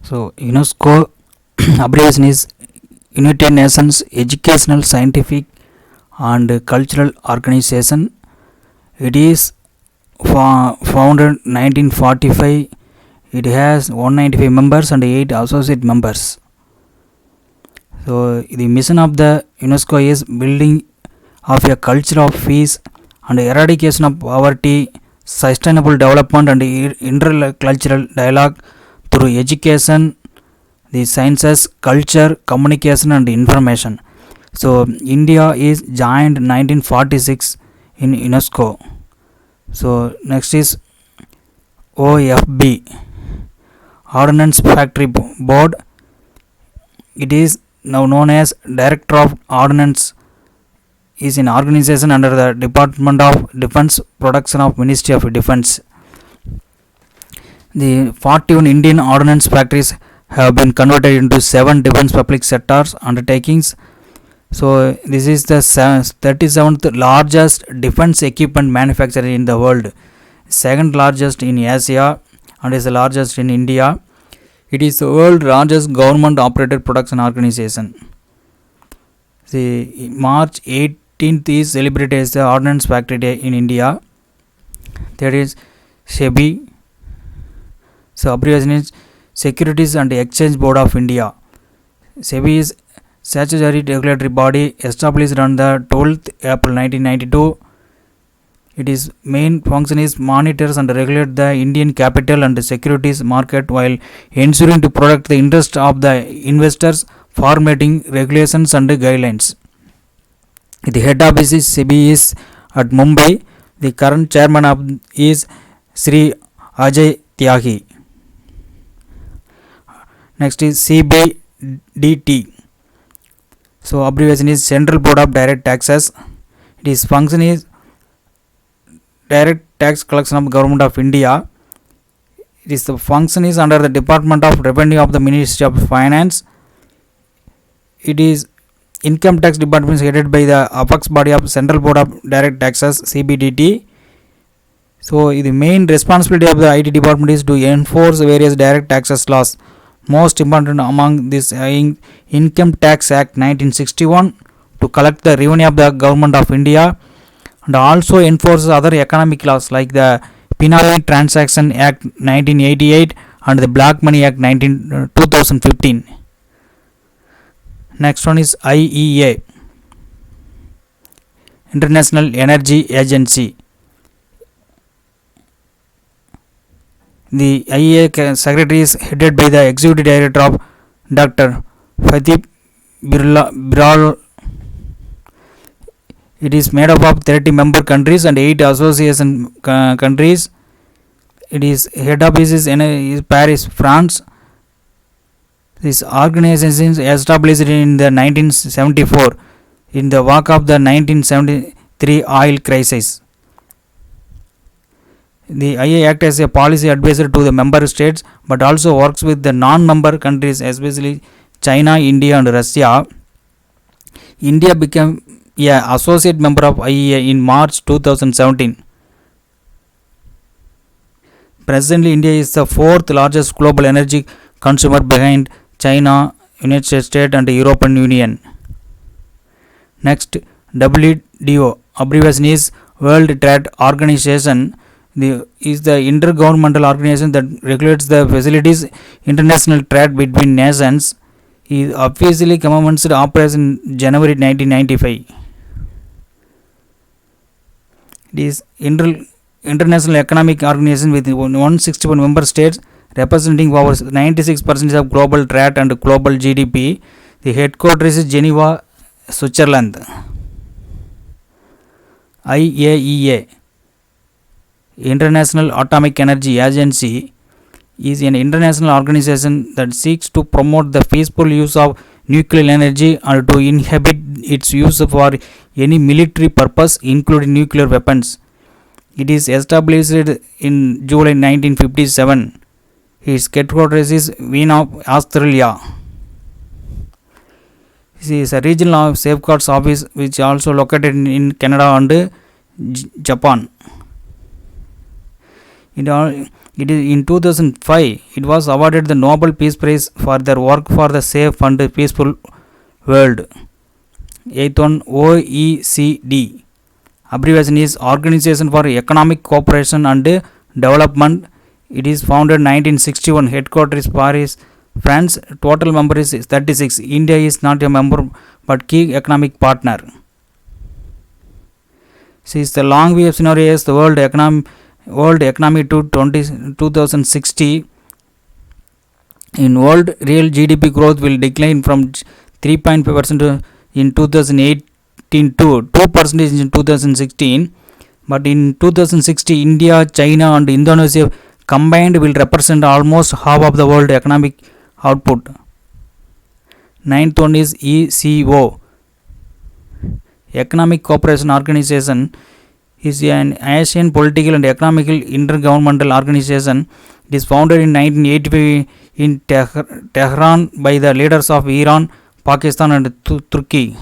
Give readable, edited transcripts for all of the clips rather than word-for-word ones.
So UNESCO abbreviation is United Nations Educational, Scientific and Cultural Organization. It is founded 1945. It has 195 members and 8 associate members. So the mission of the UNESCO is building of a culture of peace and eradication of poverty, sustainable development and intercultural dialogue through education, the sciences, culture, communication and information. So India is joined 1946 in UNESCO. So next is OFB, Ordnance Factory Board. It is now known as Director of Ordnance, is an organization under the Department of Defense, production of Ministry of Defense. The 41 Indian ordnance factories have been converted into 7 defense public sectors undertakings. So this is the 37th largest defense equipment manufacturer in the world, second largest in Asia and is the largest in India. It is the world's largest government operated production organization. See, March 18th is celebrated as the Ordnance Factory Day in India. That is SEBI. So abbreviation is Securities and Exchange Board of India. SEBI is statutory regulatory body established on the 12th April 1992. Its main function is monitors and regulate the Indian capital and securities market while ensuring to protect the interest of the investors, formulating regulations and guidelines. The head office is SEBI is at Mumbai. The current chairman is Sri Ajay Tyagi. Next is CBDT. So abbreviation is Central Board of Direct Taxes. Its function is direct tax collection of Government of India. The function is under the Department of Revenue of the Ministry of Finance. It is Income Tax Department is headed by the apex body of Central Board of Direct Taxes, CBDT. So the main responsibility of the IT department is to enforce various direct taxes laws. Most important among this Income Tax Act 1961 to collect the revenue of the Government of India, and also enforces other economic laws like the Penal Transaction Act 1988 and the Black Money Act 2015. Next one is IEA, International Energy Agency. The IEA secretary is headed by the executive director of Dr. Fatih Birol. It is made up of 30 member countries and 8 association countries. Its head office is Paris, France. This organization is established in the 1974 in the wake of the 1973 oil crisis. The IEA acts as a policy advisor to the member states but also works with the non-member countries, especially China, India and Russia. India became an associate member of IEA in March 2017. Presently, India is the 4th largest global energy consumer behind China, United States and the European Union. Next, WTO, abbreviation is World Trade Organization. Is the intergovernmental organization that regulates the facilities international trade between nations. It officially commenced operation in January 1995. It is international economic organization with 161 member states representing over 96% of global trade and global GDP. The headquarters is Geneva, Switzerland. IAEA, International Atomic Energy Agency, is an international organization that seeks to promote the peaceful use of nuclear energy and to inhibit its use for any military purpose, including nuclear weapons. It is established in July 1957. Its headquarters is Vienna, Australia. This is a regional safeguards office which also located in Canada and Japan. It is in 2005 it was awarded the Nobel Peace Prize for their work for the safe and peaceful world. Eighth one, OECD. Abbreviation is Organization for Economic Cooperation and Development. It is founded 1961. Headquarters is Paris, France. Total member is 36. India is not a member but key economic partner. Since the long wave scenario is the world economy to 2060. In world, real GDP growth will decline from 3.5% in 2018 to 2% in 2016. But in 2060, India, China and Indonesia combined will represent almost half of the world economic output. Ninth one is ECO. Economic Cooperation Organization is an Asian political and economical intergovernmental organization. It is founded in 1985 in Tehran by the leaders of Iran, Pakistan and Turkey.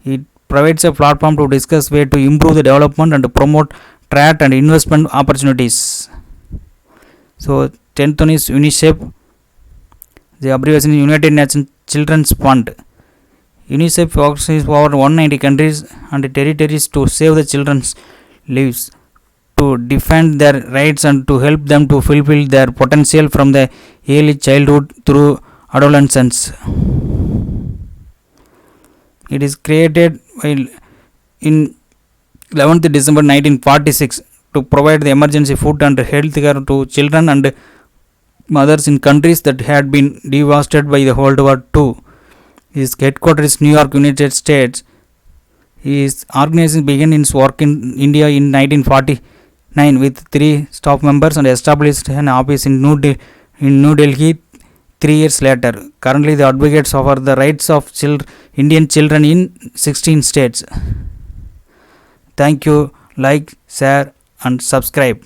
It provides a platform to discuss ways to improve the development and to promote trade and investment opportunities. So 10th one is UNICEF. The abbreviation is United Nations Children's Fund. UNICEF works in over 190 countries and territories to save the children's lives, to defend their rights and to help them to fulfill their potential from the early childhood through adolescence. It is created in 11th December 1946 to provide the emergency food and health care to children and mothers in countries that had been devastated by the World War II. His headquarters is New York, United States. His organization began its work in India in 1949 with 3 staff members and established an office in New Delhi 3 years later. Currently, the advocates for the rights of Indian children in 16 states. Thank you. Like, share, and subscribe.